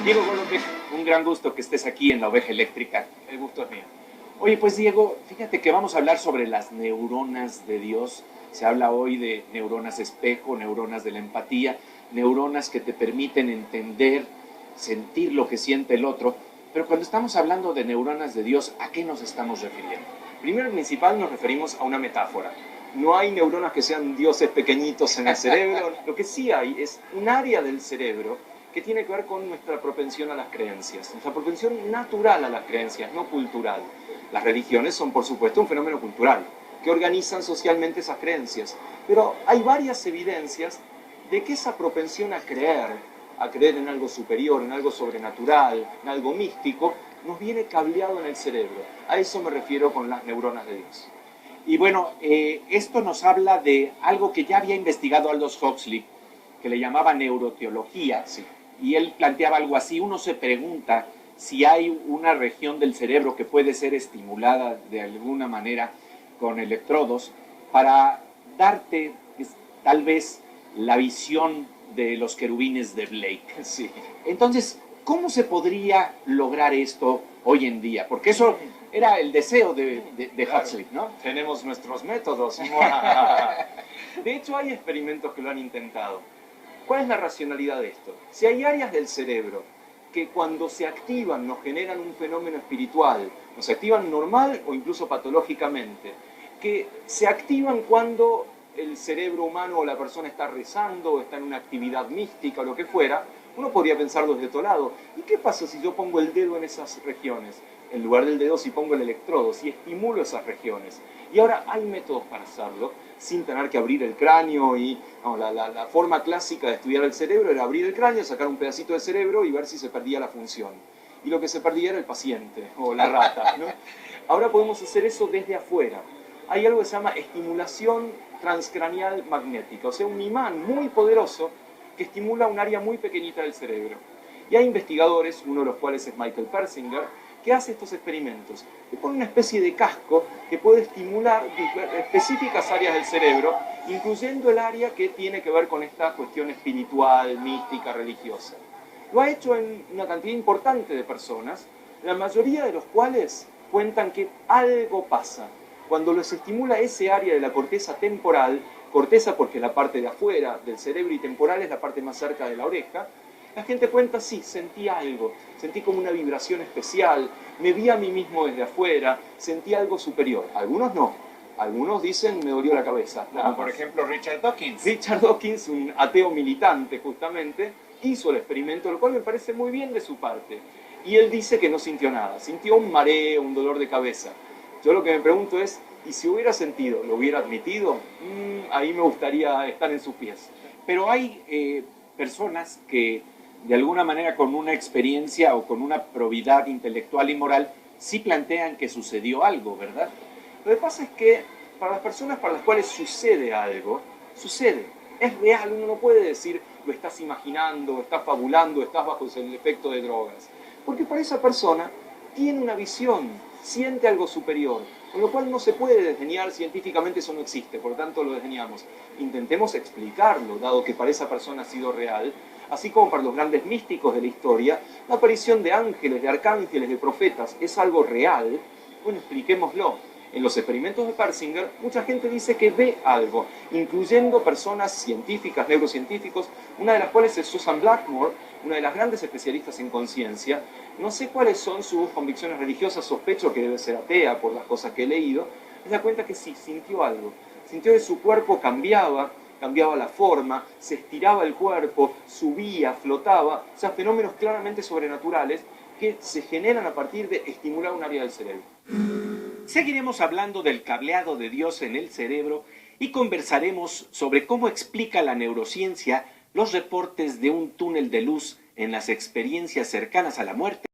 Diego Golombek, un gran gusto que estés aquí en La Oveja Eléctrica. El gusto es mío. Oye, pues Diego, fíjate que vamos a hablar sobre las neuronas de Dios. Se habla hoy de neuronas espejo, neuronas de la empatía, neuronas que te permiten entender, sentir lo que siente el otro. Pero cuando estamos hablando de neuronas de Dios, ¿a qué nos estamos refiriendo? Primero y principal nos referimos a una metáfora. No hay neuronas que sean dioses pequeñitos en el cerebro. Lo que sí hay es un área del cerebro que tiene que ver con nuestra propensión a las creencias, nuestra propensión natural a las creencias, no cultural. Las religiones son, por supuesto, un fenómeno cultural que organizan socialmente esas creencias, pero hay varias evidencias de que esa propensión a creer en algo superior, en algo sobrenatural, en algo místico, nos viene cableado en el cerebro. A eso me refiero con las neuronas de Dios. Y bueno, esto nos habla de algo que ya había investigado Aldous Huxley, que le llamaba neuroteología, Sí. y él planteaba algo así. Uno se pregunta si hay una región del cerebro que puede ser estimulada de alguna manera con electrodos para darte tal vez la visión de los querubines de Blake. Sí. Entonces, ¿cómo se podría lograr esto hoy en día? Porque eso era el deseo de Claro. Huxley, ¿no? Tenemos nuestros métodos. De hecho, hay experimentos que lo han intentado. ¿Cuál es la racionalidad de esto? Si hay áreas del cerebro que cuando se activan nos generan un fenómeno espiritual, nos activan normal o incluso patológicamente, que se activan cuando el cerebro humano o la persona está rezando o está en una actividad mística o lo que fuera, uno podría pensarlo desde otro lado. ¿Y qué pasa si yo pongo el dedo en esas regiones? En lugar del dedo, si pongo el electrodo, si estimulo esas regiones. Y ahora hay métodos para hacerlo sin tener que abrir el cráneo y la forma clásica de estudiar el cerebro era abrir el cráneo, sacar un pedacito del cerebro y ver si se perdía la función. Y lo que se perdía era el paciente o la rata, ¿no? Ahora podemos hacer eso desde afuera. Hay algo que se llama estimulación transcranial magnética, o sea, un imán muy poderoso que estimula un área muy pequeñita del cerebro. Y hay investigadores, uno de los cuales es Michael Persinger, que hace estos experimentos. Le pone una especie de casco que puede estimular específicas áreas del cerebro, incluyendo el área que tiene que ver con esta cuestión espiritual, mística, religiosa. Lo ha hecho en una cantidad importante de personas, la mayoría de los cuales cuentan que algo pasa. Cuando les estimula ese área de la corteza temporal, corteza porque es la parte de afuera del cerebro y temporal es la parte más cerca de la oreja, la gente cuenta, sí, sentí algo, sentí como una vibración especial, me vi a mí mismo desde afuera, sentí algo superior. Algunos no, algunos dicen me dolió la cabeza. Como por ejemplo Richard Dawkins. Richard Dawkins, un ateo militante justamente, hizo el experimento, lo cual me parece muy bien de su parte. Y él dice que no sintió nada, sintió un mareo, un dolor de cabeza. Yo lo que me pregunto es, ¿y si hubiera sentido, lo hubiera admitido? Ahí me gustaría estar en sus pies. Pero hay personas que de alguna manera con una experiencia o con una probidad intelectual y moral sí plantean que sucedió algo, ¿verdad? Lo que pasa es que para las personas para las cuales sucede algo, sucede. Es real, uno no puede decir lo estás imaginando, estás fabulando, estás bajo el efecto de drogas. Porque para esa persona tiene una visión, siente algo superior, con lo cual no se puede desdeñar, científicamente eso no existe, por lo tanto lo desdeñamos. Intentemos explicarlo, dado que para esa persona ha sido real, así como para los grandes místicos de la historia, la aparición de ángeles, de arcángeles, de profetas es algo real. Bueno, expliquémoslo. En los experimentos de Persinger, mucha gente dice que ve algo, incluyendo personas científicas, neurocientíficos, una de las cuales es Susan Blackmore, una de las grandes especialistas en conciencia. No sé cuáles son sus convicciones religiosas, sospecho que debe ser atea por las cosas que he leído. Se da cuenta que sí, sintió algo. Sintió que su cuerpo cambiaba la forma, se estiraba el cuerpo, subía, flotaba, o sea, fenómenos claramente sobrenaturales que se generan a partir de estimular un área del cerebro. Seguiremos hablando del cableado de Dios en el cerebro y conversaremos sobre cómo explica la neurociencia los reportes de un túnel de luz en las experiencias cercanas a la muerte.